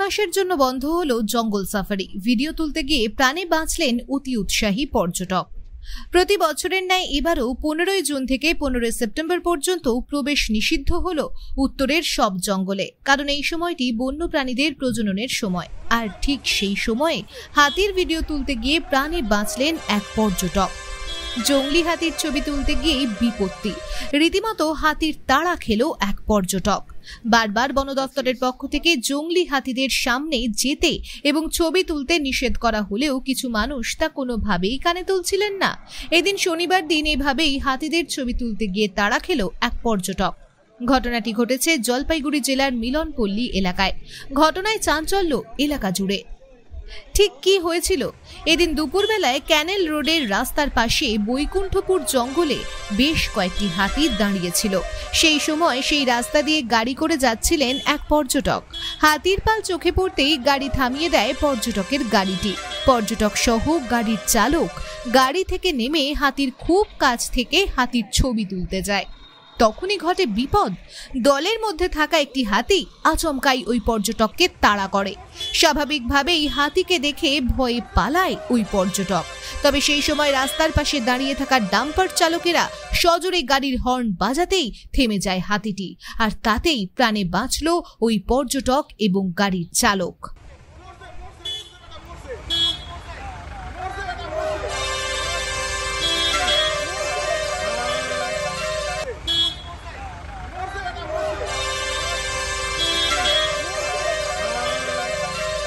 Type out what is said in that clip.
মাসের জন্য বন্ধ হলো জঙ্গল সাফারি। ভিডিও তুলতে গিয়ে প্রাণে বাঁচলেন অতি উৎসাহী পর্যটক। প্রতি বছরের ন্যায় এবারও 15 জুন থেকে 15 সেপ্টেম্বর পর্যন্ত প্রবেশ নিষিদ্ধ হলো উত্তরের সব জঙ্গলে, কারণ এই সময়টি বন্যপ্রাণীদের প্রজননের সময়। আর ঠিক সেই সময়ে হাতির ভিডিও তুলতে গিয়ে প্রাণে বাঁচলেন এক পর্যটক। জঙ্গলি হাতির ছবি তুলতে গিয়ে বিপত্তি, রীতিমতো হাতির তাড়া খেল এক পর্যটক। বারবার বন দফতরের পক্ষ থেকে জঙ্গলি হাতিদের সামনে যেতে এবং ছবি তুলতে নিষেধ করা হলেও কিছু মানুষ তা কোনোভাবেই কানে তুলছিলেন না। এদিন শনিবার দিন এভাবেই হাতিদের ছবি তুলতে গিয়ে তাড়া খেল এক পর্যটক। ঘটনাটি ঘটেছে জলপাইগুড়ি জেলার মিলনপল্লী এলাকায়। ঘটনায় চাঞ্চল্য এলাকা জুড়ে। ঠিক কি হয়েছিল? এদিন দুপুরবেলায় ক্যানেল রোডের রাস্তার পাশে বৈকুণ্ঠপুর জঙ্গলে বেশ কয়েকটি হাতি দাঁড়িয়েছিল। সেই সময় সেই রাস্তা দিয়ে গাড়ি করে যাচ্ছিলেন এক পর্যটক। হাতির পাল চোখে পড়তেই গাড়ি থামিয়ে দেয় পর্যটকের গাড়িটি। পর্যটক সহ গাড়ির চালক গাড়ি থেকে নেমে হাতির খুব কাছ থেকে হাতির ছবি তুলতে যায়। তখনই ঘটে বিপদ। দলের মধ্যে থাকা একটি হাতি আচমকাই ওই পর্যটককে তাড়া করে। স্বাভাবিকভাবেই হাতিকে দেখে ভয়ে পালায় ওই পর্যটক। তবে সেই সময় রাস্তার পাশে দাঁড়িয়ে থাকা ডাম্পার চালকেরা সজোরে গাড়ির হর্ন বাজাতেই থেমে যায় হাতিটি, আর তাতেই প্রাণে বাঁচল ওই পর্যটক এবং গাড়ির চালক।